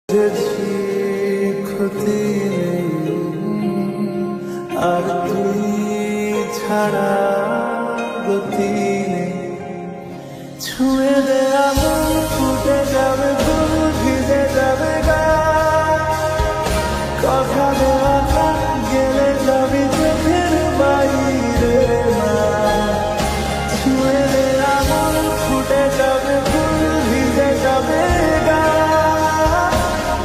বুঝেছি ক্ষতি নেই আর তুই ছাড়া গতি নেই। ছুঁয়ে দে আগুন, ফুটে যাবে ফুল, ভিজে যাবে গা। কথা দেওয়া থাক, গেলে যাবি চোখের বাইরে না। ছুঁয়ে দে আগুন, ফুটে যাবে ফুল, ভিজে যাবে গা।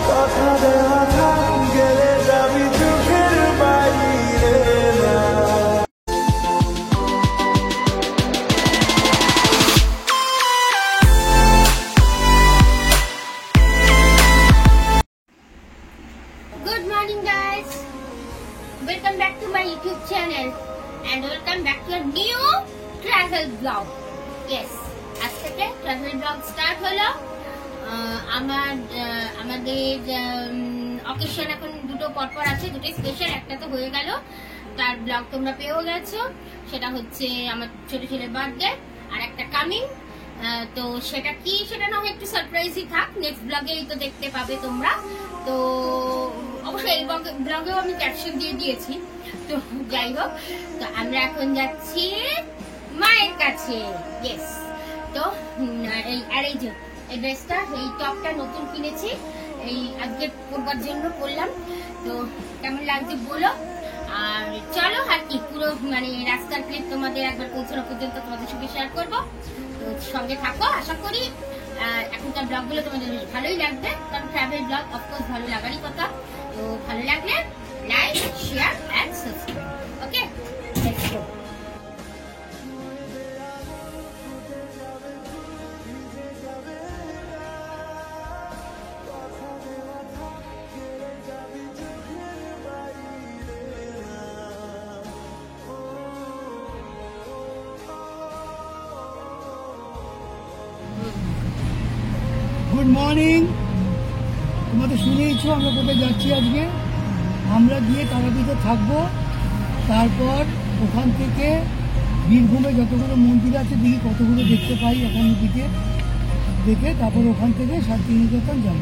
কথা দেওয়া থাক, গেলে যাবি চোখের বাইরে না। Good morning guys, welcome back to my YouTube channel and welcome back to a new travel vlog. Yes, আজ থেকে travel vlog start হলো। আমাদের অকেশন এখন দুটো পরপর আছে, দুটো স্পেশাল। একটা তো হয়ে গেল, তার ব্লগ তোমরা পেয়েও গেছো, সেটা হচ্ছে আমার ছোট ছেলের বার্থডে, আর একটা কামিং। তো সেটা কি, সেটা না হয় একটু সারপ্রাইজই থাক, নেক্সট ব্লগেই তো দেখতে পাবে তোমরা। তো অবশ্যই এই ব্লগেও আমি ক্যাপশন দিয়ে দিয়েছি। তো যাই হোক, তো আমরা এখন যাচ্ছি মায়ের কাছে। ইয়েস, তো এই যে এই ড্রেসটা, এই টপটা নতুন কিনেছি, এই আজকে পরবার জন্য পরলাম। তো কেমন লাগছে বলো। আর চলো, আর কি পুরো মানে রাস্তার ক্লিপ তোমাদের একবার পৌঁছানো পর্যন্ত তোমাদের সঙ্গে শেয়ার করবো। তো সঙ্গে থাকো, আশা করি এখনকার ব্লগ গুলো তোমাদের বেশ ভালোই লাগবে, কারণ ট্রাভেল ব্লগ অফকোর্স ভালো লাগারই কথা। তো ভালো লাগলে like, share and subscribe. Okay, let's go. Good morning. তোমাদের শুনেইছো আমরা কোথায় যাচ্ছি আজকে। আমরা গিয়ে তারাপীঠে থাকবো, তারপর ওখান থেকে বীরভূমে যতগুলো মন্দির আছে দেখি কতগুলো দেখতে পাই ওখান দিকে, দেখে তারপর ওখান থেকে শান্তিনিকেতন যাব।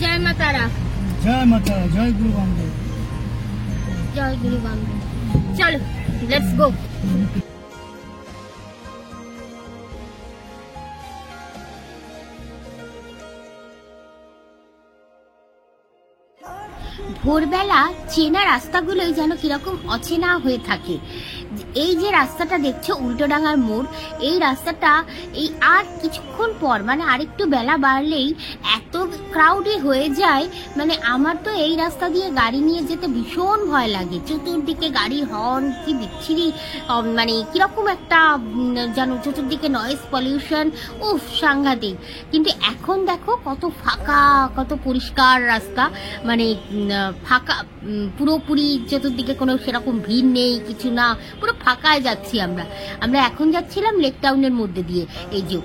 জয় মা তারা, জয় মা তারা, জয় গুরু বামদেব। জয় গুরু বামদেব। চলো, লেটস গো। ভোরবেলা চেনা রাস্তাগুলোই যেন কিরকম অচেনা হয়ে থাকে। এই যে রাস্তাটা দেখছো, উল্টোডাঙ্গার মোড়, এই রাস্তাটা এই আর কিছুক্ষণ পর মানে আরেকটু বেলা বাড়লেই এত ক্রাউডে হয়ে যায়, মানে আমার তো এই রাস্তা দিয়ে গাড়ি নিয়ে যেতে ভীষণ ভয় লাগে। চতুর্দিকে গাড়ির হর্ন, কি বিচ্ছিরি, মানে কিরকম একটা যেন চতুর্দিকে নয়েজ পলিউশন, উফ সাংঘাতিক। কিন্তু এখন দেখো কত ফাঁকা, কত পরিষ্কার রাস্তা, মানে ফাঁকা পুরোপুরি, চতুর্দিকে কোনো সেরকম ভিড় নেই, কিছু না, পুরো ফাঁকায় যাচ্ছি আমরা। এখন যাচ্ছিলাম লেক টাউনের মধ্যে দিয়ে, এই যে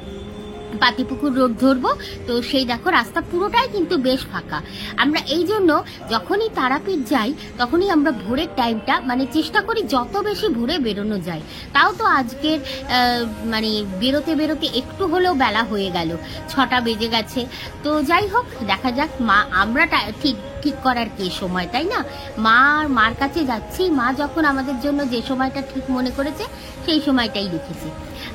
পাতিপুকুর রোড ধরবো। তো সেই দেখো রাস্তা পুরোটাই কিন্তু বেশ ফাঁকা। আমরা এই জন্য যখনই তারাপীঠ যাই তখনই আমরা ভোরের টাইমটা মানে চেষ্টা করি যত বেশি ভোরে বেরোনো যায়। তাও তো আজকের মানে বেরোতে বেরোতে একটু হলেও বেলা হয়ে গেল, 6টা বেজে গেছে। তো যাই হোক, দেখা যাক। মা আমরা ঠিক করার কে সময়, তাই না? মার কাছে যাচ্ছি, মা যখন আমাদের জন্য যে সময়টা ঠিক মনে করেছে সেই সময়টাই রেখেছে।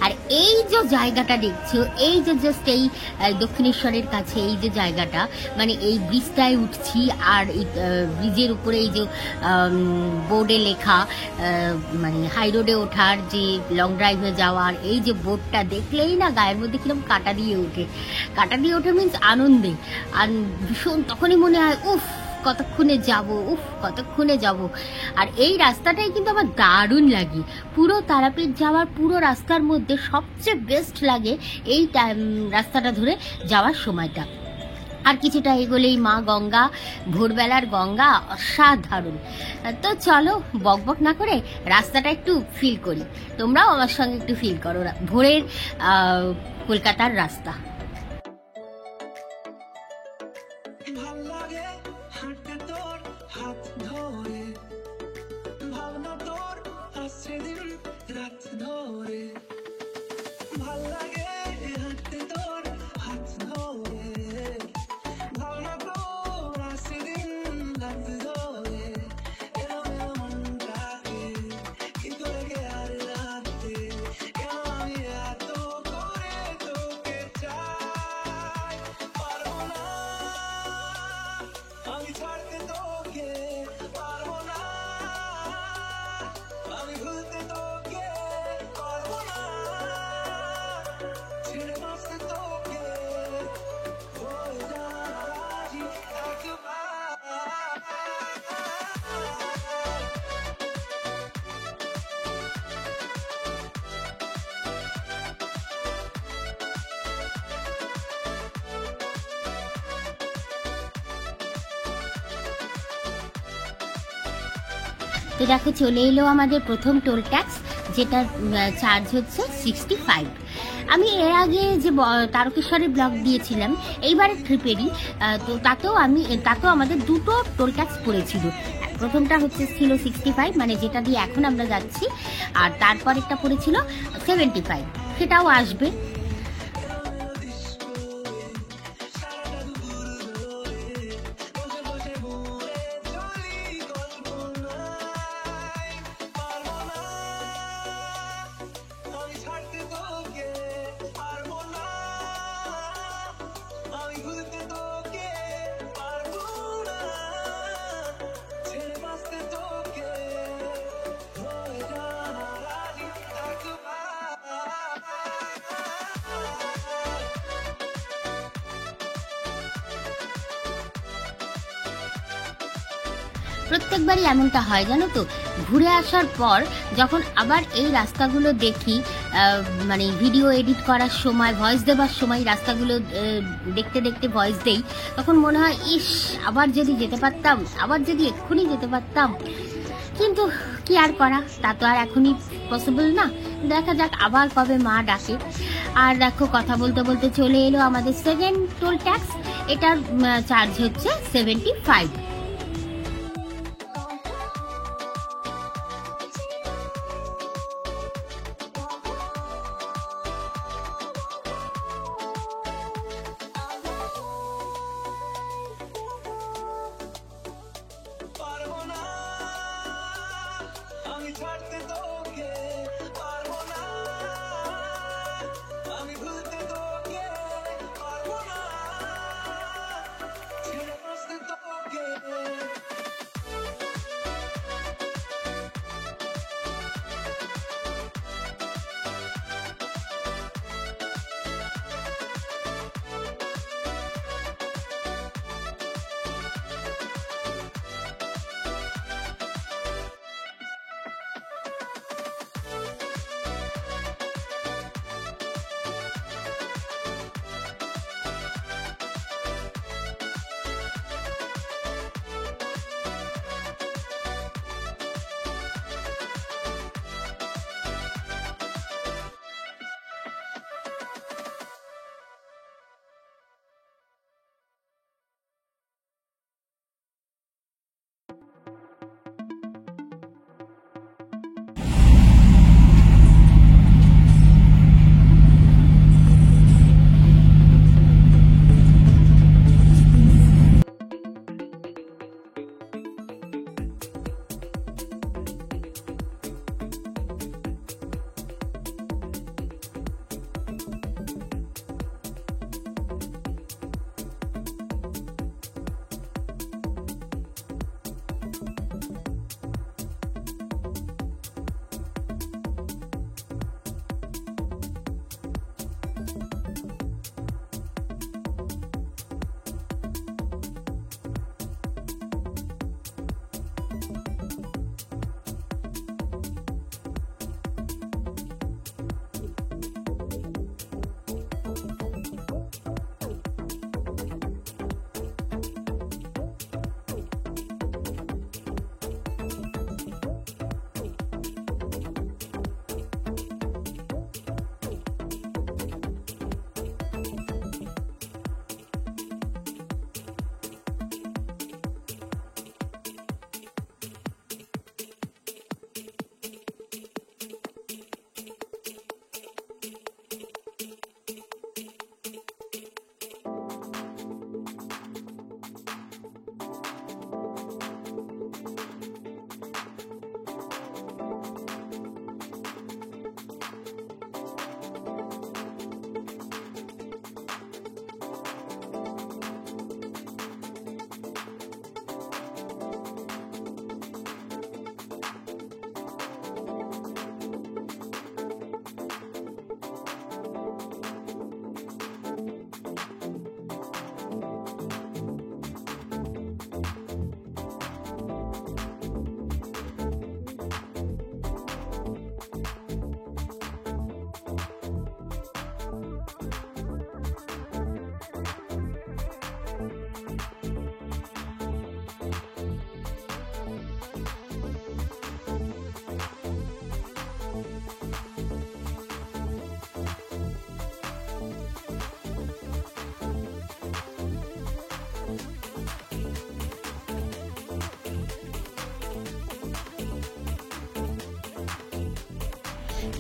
আর এই যে জায়গাটা দেখছো, এই যে জাস্ট এই দক্ষিণেশ্বরের কাছে এই যে জায়গাটা, মানে এই ব্রিজটায় উঠছি, আর এই ব্রিজের উপরে এই যে বোর্ডে লেখা মানে হাই রোডে ওঠার, যে লং ড্রাইভে যাওয়ার এই যে বোর্ডটা দেখলেই না গায়ের মধ্যে কিরকম কাটা দিয়ে ওঠে। কাটা দিয়ে ওঠে মিন্স আনন্দে, আর ভীষণ তখনই মনে হয় উফ কতক্ষণে যাব। আর এই রাস্তাটাই কিন্তু আমার দারুণ লাগে। পুরো তারাপীঠ যাওয়ার পুরো রাস্তার মধ্যে সবচেয়ে বেস্ট লাগে এই রাস্তাটা ধরে যাওয়ার সময়টা। আর কিছুটা এগোলেই মা গঙ্গা, ভোরবেলার গঙ্গা অসাধারণ। তো চলো বকবক না করে রাস্তাটা একটু ফিল করি, তোমরাও আমার সঙ্গে একটু ফিল করো ভোরের কলকাতার রাস্তা। ভাল লাগে হাঁটতে তোর তো দেখো চলে এলো আমাদের প্রথম টোল ট্যাক্স, যেটার চার্জ হচ্ছে 65। আমি এর আগে যে তারকেশ্বরের ব্লগ দিয়েছিলাম এইবারের ট্রিপেরই, তো তাতেও আমাদের দুটো টোল ট্যাক্স পড়েছিল। প্রথমটা ছিল 65, মানে যেটা দিয়ে এখন আমরা যাচ্ছি, আর তারপরেরটা পড়েছিল 75, সেটাও আসবে। প্রত্যেকবারই এমনটা হয় জানো তো, ঘুরে আসার পর যখন আবার এই রাস্তাগুলো দেখি, মানে ভিডিও এডিট করার সময়, ভয়েস দেওয়ার সময় রাস্তাগুলো দেখতে দেখতে ভয়েস দেই, তখন মনে হয় ইস, আবার যদি যেতে পারতাম, আবার যদি এক্ষুনি যেতে পারতাম। কিন্তু কি আর করা, তা তো আর এখনই পসিবল না। দেখা যাক আবার কবে মা ডাকে। আর দেখো কথা বলতে বলতে চলে এলো আমাদের সেকেন্ড টোল ট্যাক্স, এটার চার্জ হচ্ছে 75।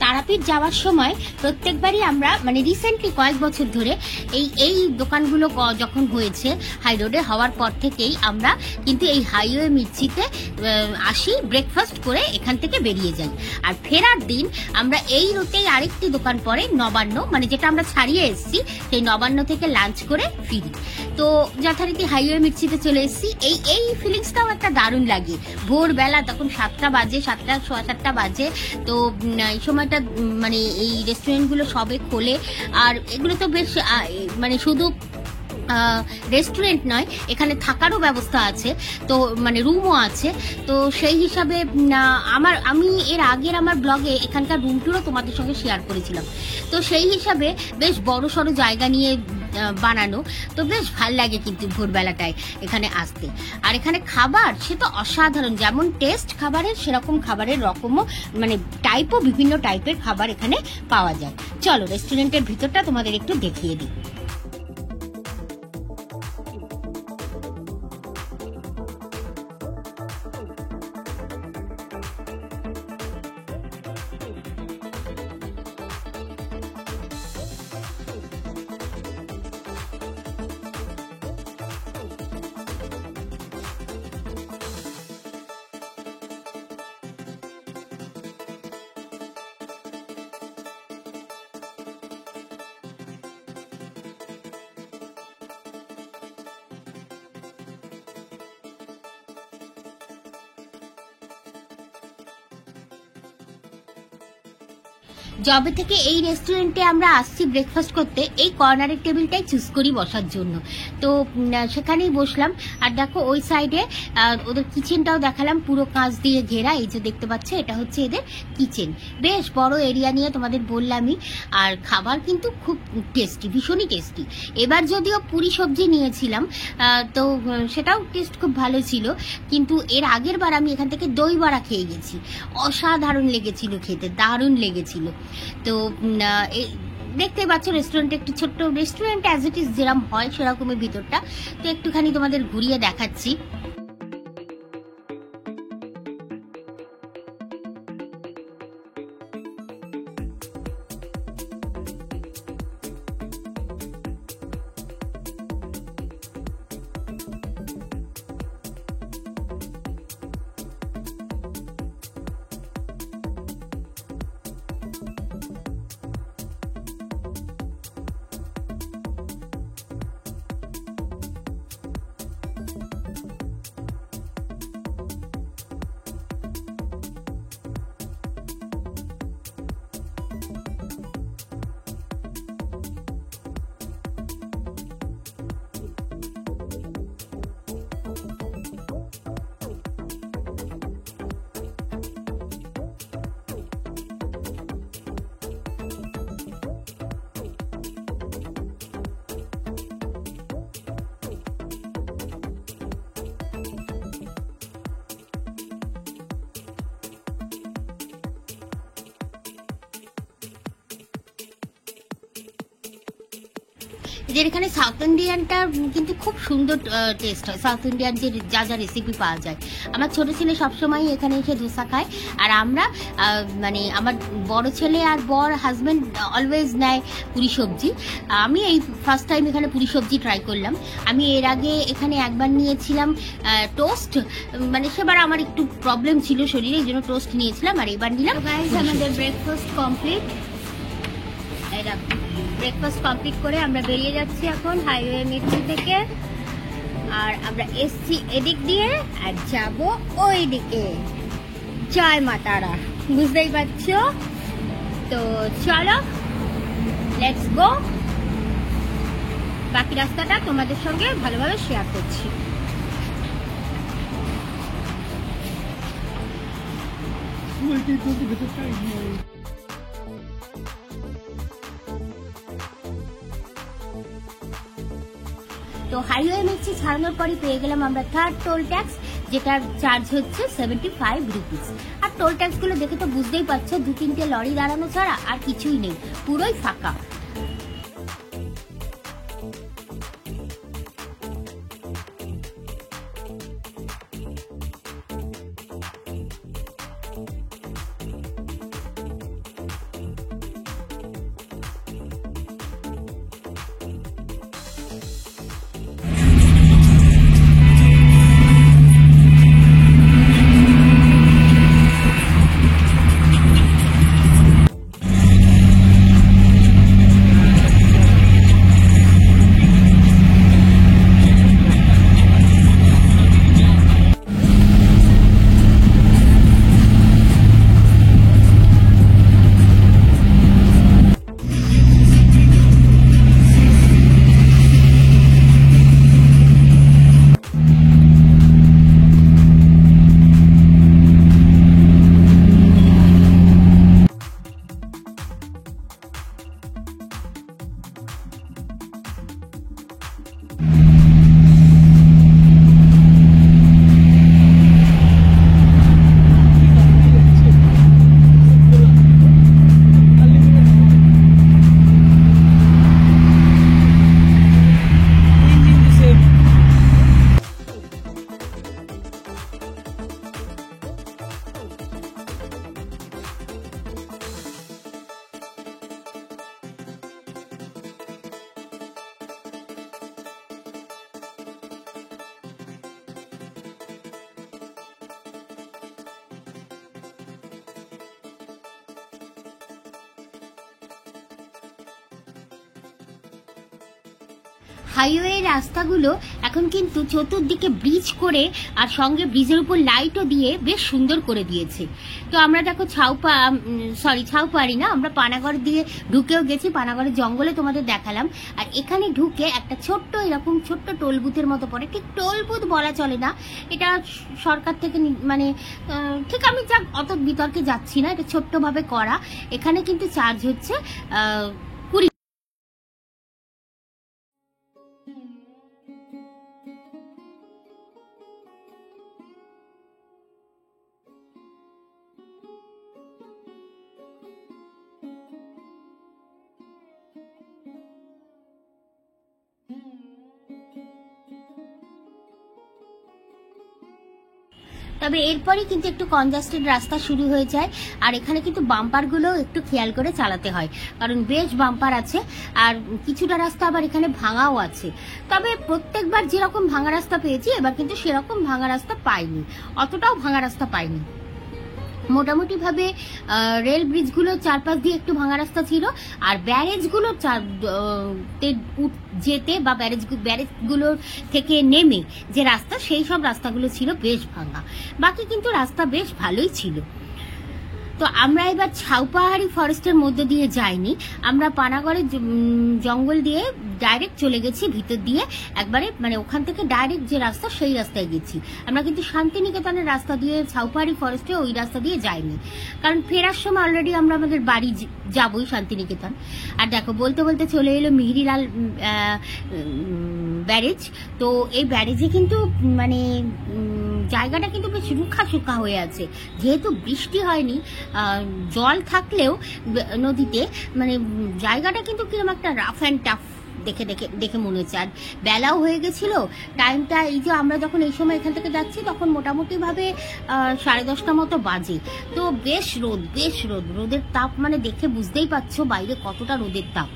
তারাপীঠ যাওয়ার সময় প্রত্যেকবারই আমরা মানে রিসেন্টলি কয়েক বছর ধরে এই দোকানগুলো যখন হয়েছে হাই রোডে হওয়ার পর থেকেই আমরা কিন্তু এই হাইওয়ে মির্চিতে আসি, ব্রেকফাস্ট করে এখান থেকে বেরিয়ে যাই। আর ফেরার দিন আমরা এই রুটেই আরেকটি দোকান পরে নবান্ন, মানে যেটা আমরা ছাড়িয়ে এসেছি সেই নবান্ন থেকে লাঞ্চ করে ফিরি। তো যথারীতি হাইওয়ে মির্চিতে চলে এসেছি। এই ফিলিংসটাও একটা দারুণ লাগে। ভোরবেলা তখন 7টা বাজে, 7টা সোয়া 7টা বাজে। তো এই সময়টা মানে এই রেস্টুরেন্টগুলো সবে খোলে। আর এগুলো তো বেশ মানে শুধু রেস্টুরেন্ট নয়, এখানে থাকারও ব্যবস্থা আছে, তো মানে রুমও আছে। তো সেই হিসাবে আমি এর আগের আমার ব্লগে এখানকার রুম টুরও তোমাদের সঙ্গে শেয়ার করেছিলাম। তো সেই হিসাবে বেশ বড় সড়ো জায়গা নিয়ে বানানো, তো বেশ ভাল লাগে কিন্তু ভোরবেলাটায় এখানে আসতে। আর এখানে খাবার সে তো অসাধারণ, যেমন টেস্ট খাবারের সেরকম খাবারের রকমও মানে টাইপও বিভিন্ন টাইপের খাবার এখানে পাওয়া যায়। চলো রেস্টুরেন্টের ভিতরটা তোমাদের একটু দেখিয়ে দিই। যবে থেকে এই রেস্টুরেন্টে আমরা আসছি ব্রেকফাস্ট করতে, এই কর্নারের টেবিলটাই চুজ করি বসার জন্য। তো সেখানেই বসলাম। আর দেখো ওই সাইডে ওদের কিচেনটাও দেখালাম, পুরো কাঁচ দিয়ে ঘেরা। এই যে দেখতে পাচ্ছ এটা হচ্ছে এদের কিচেন, বেশ বড় এরিয়া নিয়ে তোমাদের বললামই। আর খাবার কিন্তু খুব টেস্টি, ভীষণই টেস্টি। এবার যদিও পুরি সবজি নিয়েছিলাম, তো সেটাও টেস্ট খুব ভালো ছিল। কিন্তু এর আগের বার আমি এখান থেকে দই বড়া খেয়ে গেছি, অসাধারণ লেগেছিল খেতে, দারুণ লেগেছিল। তো দেখতে পাচ্ছ রেস্টুরেন্ট একটু ছোট্ট রেস্টুরেন্ট, অ্যাজ ইট ইজ যেরকম হয় সেরকমই ভিতরটা। তো একটুখানি তোমাদের ঘুরিয়ে দেখাচ্ছি। এদের এখানে সাউথ ইন্ডিয়ানটা কিন্তু খুব সুন্দর টেস্ট হয়। সাউথ ইন্ডিয়ান যে যা যা রেসিপি পাওয়া যায়, আমার ছোট ছেলে সবসময় এখানে এসে ধোসা খায়। আর আমরা মানে আমার বড় ছেলে আর বর হাজব্যান্ড অলওয়েজ নেয় পুরি সবজি। আমি এই ফার্স্ট টাইম এখানে পুরি সবজি ট্রাই করলাম। আমি এর আগে এখানে একবার নিয়েছিলাম টোস্ট, মানে সেবার আমার একটু প্রবলেম ছিল শরীরে, এই জন্য টোস্ট নিয়েছিলাম। আর এবার নিলাম। আমাদের ব্রেকফাস্ট কমপ্লিট। ব্রেকফাস্ট কমপ্লিট করে আমরা বেরিয়ে যাচ্ছি এখন হাইওয়ে মির্চি থেকে। আর আমরা এসছি এদিক দিয়ে আর যাব ওই দিকে। জয় মা তারা, বুঝতেই পারছো। তো চলো লেটস গো। বাকি রাস্তাটা তোমাদের সঙ্গে ভালোভাবে শেয়ার করছি। তো হাইওয়ে মির্চি ছাড়ানোর পরে পেয়ে গেলাম আমরা থার্ড টোল ট্যাক্স, যেটার চার্জ হচ্ছে 75 রুপিস। আর টোল ট্যাক্স গুলো দেখে তো বুঝতেই পারছো, 2-3টে লরি দাঁড়ানো ছাড়া আর কিছুই নেই, পুরোই ফাঁকা। হাইওয়ে রাস্তাগুলো এখন কিন্তু চতুর্দিকে ব্রিজ করে আর সঙ্গে ব্রিজের উপর লাইটও দিয়ে বেশ সুন্দর করে দিয়েছে। তো আমরা দেখো ছাউপাড়ি না, আমরা পানাগড় দিয়ে ঢুকেও গেছি, পানাগড়ের জঙ্গলে তোমাদের দেখালাম। আর এখানে ঢুকে একটা ছোট্ট এরকম ছোট্ট টোল বুথের মতো পড়ে, ঠিক টোল বুথ বলা চলে না, এটা সরকার থেকে মানে ঠিক আমি অত বিতর্কে যাচ্ছি না, এটা ছোট্টভাবে করা। এখানে কিন্তু চার্জ হচ্ছে 20। তবে এরপরই কিন্তু একটু কনজাস্টেড রাস্তা শুরু হয়ে যায়। আর এখানে কিন্তু বাম্পারগুলো একটু খেয়াল করে চালাতে হয়, কারণ বেশ বাম্পার আছে। আর কিছুটা রাস্তা আবার এখানে ভাঙাও আছে। তবে প্রত্যেকবার যেরকম ভাঙা রাস্তা পেয়েছি, এবার কিন্তু সেরকম ভাঙা রাস্তা পাইনি, অতটাও ভাঙা রাস্তা পাইনি। মোটামুটি ভাবে রেল ব্রিজগুলোর চারপাশ দিয়ে একটু ভাঙা রাস্তা ছিল, আর ব্যারেজগুলো যেতে বা ব্যারেজগুলোর থেকে নেমে যে রাস্তা, সেই সব রাস্তাগুলো ছিল বেশ ভাঙা। বাকি কিন্তু রাস্তা বেশ ভালোই ছিল। তো আমরা এবার ছাউপাহাড়ি ফরেস্টের মধ্যে দিয়ে যাইনি, আমরা পানাগড়ের জঙ্গল দিয়ে ডাইরেক্ট চলে গেছি ভিতর দিয়ে, একবারে মানে ওখান থেকে ডাইরেক্ট যে রাস্তা সেই রাস্তায় গেছি। আমরা কিন্তু শান্তিনিকেতনের রাস্তা দিয়ে ছাউপাহাড়ি ফরেস্টে ওই রাস্তা দিয়ে যাইনি, কারণ ফেরার সময় অলরেডি আমরা আমাদের বাড়ি যাবই শান্তিনিকেতন। আর দেখো বলতে বলতে চলে এলো মিহিরিলাল ব্যারেজ। তো এই ব্যারেজে কিন্তু মানে জায়গাটা কিন্তু বেশ রুখা হয়ে আছে, যেহেতু বৃষ্টি হয়নি, জল থাকলেও নদীতে মানে জায়গাটা কিন্তু কিরকম একটা রাফ অ্যান্ড টাফ দেখে মনে হচ্ছে। আর বেলাও হয়ে গেছিল, টাইমটা এই যে আমরা যখন এই সময় এখান থেকে যাচ্ছি তখন মোটামুটি ভাবে 10:30 মতো বাজে। তো বেশ রোদের তাপ মানে দেখে বুঝতেই পারছো বাইরে কতটা রোদের তাপ।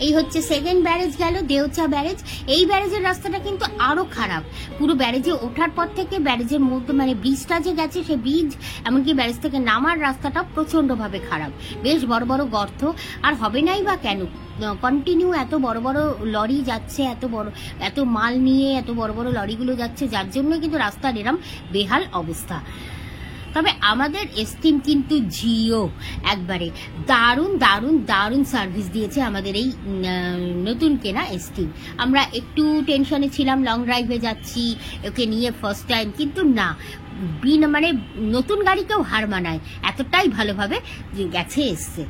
এই হচ্ছে সেকেন্ড ব্যারেজ গেল, দেওচা ব্যারেজ। এই ব্যারেজের রাস্তাটা কিন্তু আরো খারাপ। পুরো ব্যারেজে ওঠার পর থেকে ব্যারেজের মধ্যে মানে ব্রিজটা যে গেছে সে ব্রিজ, এমনকি ব্যারেজ থেকে নামার রাস্তাটা প্রচন্ড ভাবে খারাপ, বেশ বড় বড় গর্ত। আর হবে নাই বা কেন, কন্টিনিউ এত বড় বড় লরি যাচ্ছে, এত মাল নিয়ে এত বড় বড় লরিগুলো যাচ্ছে, যার জন্য কিন্তু রাস্তার এরম বেহাল অবস্থা। তবে আমাদের এস্টিম কিন্তু জিও একবারে দারুণ সার্ভিস দিয়েছে আমাদের এই নতুন কেনা এস্টিম। আমরা একটু টেনশনে ছিলাম, লং ড্রাইভে যাচ্ছি ওকে নিয়ে ফার্স্ট টাইম, কিন্তু না, মানে নতুন গাড়িকেও হার মানায়, এতটাই ভালোভাবে গেছে এসছে।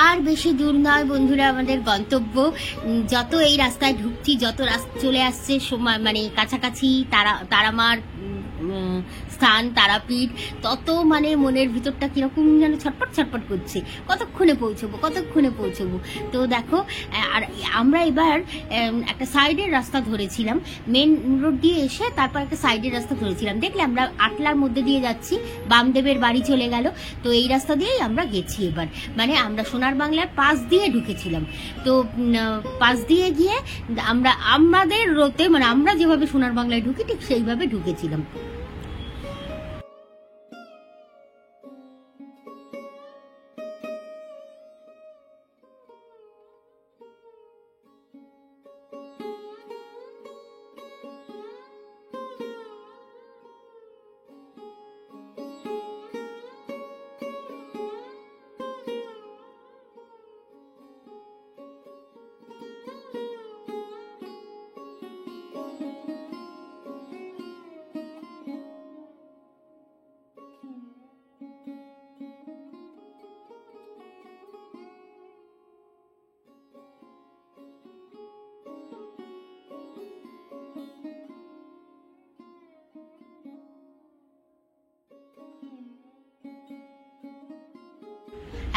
আর বেশি দূর নয় বন্ধুরা আমাদের গন্তব্য। যত এই রাস্তায় ঢুকছি, যত রাস্তা চলে আসছে সময় মানে কাছাকাছি তারামার স্থান তারাপীঠ, তত মানে মনের ভিতরটা কিরকম যেন ছটপট ছটপট করছে, কতক্ষণে পৌঁছবো। তো দেখো, আর আমরা এবার একটা সাইডের রাস্তা ধরেছিলাম, মেন রোড দিয়ে এসে তারপর একটা সাইডের রাস্তা ধরেছিলাম। দেখলে আমরা আটলার মধ্যে দিয়ে যাচ্ছি, বামদেবের বাড়ি চলে গেল। তো এই রাস্তা দিয়েই আমরা গেছি এবার, মানে আমরা সোনার বাংলার পাশ দিয়ে ঢুকেছিলাম। তো পাশ দিয়ে গিয়ে আমাদের রোতে মানে আমরা যেভাবে সোনার বাংলায় ঢুকি ঠিক সেইভাবে ঢুকেছিলাম।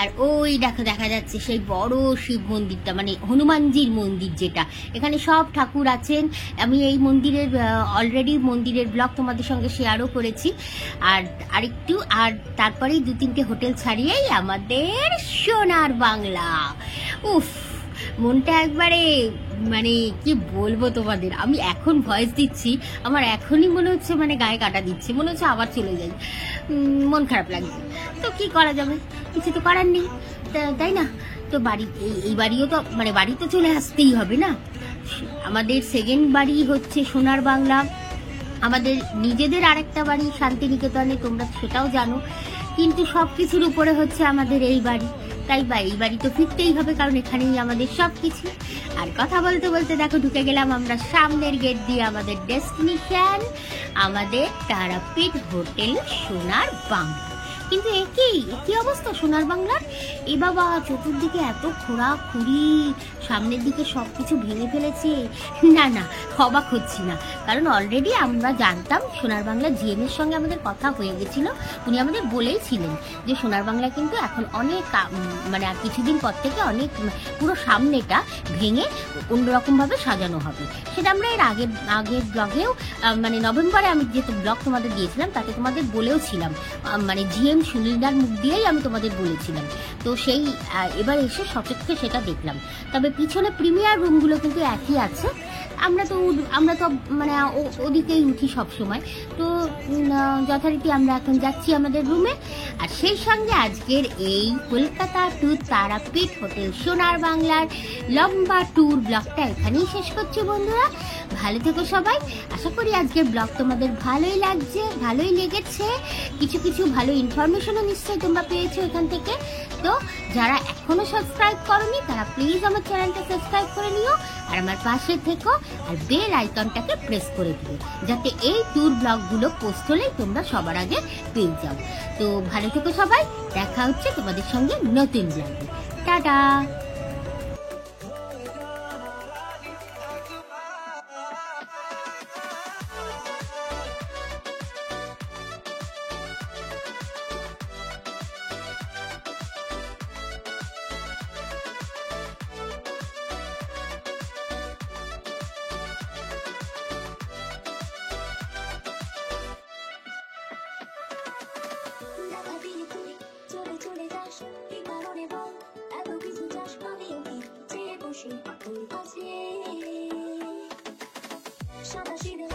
আর ওই দেখো দেখা যাচ্ছে সেই বড় শিব মন্দিরটা, মানে হনুমানজির মন্দির যেটা, এখানে সব ঠাকুর আছেন। আমি এই মন্দিরের অলরেডি মন্দিরের ব্লগ তোমাদের সঙ্গে শেয়ারও করেছি। আর তারপরেই 2-3টে হোটেল ছাড়িয়েই আমাদের সোনার বাংলা। উফ, মনটা একবারে মানে কি বলবো তোমাদের, আমি এখন ভয়েস দিচ্ছি, আমার এখনই মনে হচ্ছে মানে গায়ে কাটা দিচ্ছে, মনে হচ্ছে আবার চলে যাই, মন খারাপ লাগছে। তো কি করা যাবে, কিছু তো করার নেই, তাই না? তো এই বাড়িও তো মানে বাড়ি তো চলে আসতেই হবে না। আমাদের সেকেন্ড বাড়ি হচ্ছে সোনার বাংলা, আমাদের নিজেদের আরেকটা বাড়ি শান্তিনিকেতনে, তোমরা সেটাও জানো, কিন্তু সবকিছুর উপরে হচ্ছে আমাদের এই বাড়ি। তাই এই বাড়ি তো ফিরতেই হবে, কারণ এখানেই আমাদের সবকিছু। আর কথা বলতে বলতে দেখো ঢুকে গেলাম আমরা সামনের গেট দিয়ে আমাদের ডেস্টিনেশন, আমাদের তারাপীঠ হোটেল সোনার বাংলা। কিন্তু একই অবস্থা সোনার বাংলার। এ বাবা, চতুর্দিকে এত খোঁড়াখুড়ি, সামনের দিকে সবকিছু ভেঙে ফেলেছে। না অবাক হচ্ছি না, কারণ অলরেডি আমরা জানতাম সোনার বাংলা জিএম এর সঙ্গে আমাদের কথা হয়ে গেছিল। উনি আমাদের বলেইছিলেন যে সোনার বাংলা কিন্তু এখন অনেক মানে আর কিছুদিন পর থেকে অনেক পুরো সামনেটা ভেঙে অন্যরকম ভাবে সাজানো হবে। সেটা আমরা এর আগের ব্লগেও মানে নভেম্বরে আমি যেহেতু ব্লগ তোমাদের দিয়েছিলাম তাতে তোমাদের বলেও ছিলাম, মানে জিএম সুনীলদার মুখ দিয়েই আমি তোমাদের বলেছিলাম। তো সেই এবার এসে সচক্ষে সেটা দেখলাম। তবে পিছনে প্রিমিয়ার রুমগুলো কিন্তু একই আছে। আমরা তো মানে ওদিকেই উঠি সব সময়। তো যথারীতি আমরা এখন যাচ্ছি আমাদের রুমে। আর সেই সঙ্গে আজকের এই কলকাতা টু তারাপীঠ হোটেল সোনার বাংলার লম্বা ট্যুর ব্লগটা এখানেই শেষ করছি বন্ধুরা। ভালো থেকো সবাই। আশা করি আজকের ব্লগ তোমাদের ভালোই লেগেছে। কিছু ভালো ইনফরমেশনও নিশ্চয়ই তোমরা পেয়েছো এখান থেকে। তো যারা এখনো সাবস্ক্রাইব করোনি তারা প্লিজ আমার চ্যানেলটা সাবস্ক্রাইব করে নিও, আর আমার পাশে থেকো, আর বেল আইকনটাকে প্রেস করে দিও, যাতে এই ট্যুর ব্লগগুলো পোস্ট হলেই তোমরা সবার আগে পেয়ে যাও। তো ভালো থেকো সবাই, দেখা হচ্ছে তোমাদের সঙ্গে নতুন ব্লগে। টাটা। চলে যাস কি কারণে বল, এত কিছু চাস আমি চেয়ে বসে তোর কাছে সাদা সিঁদুর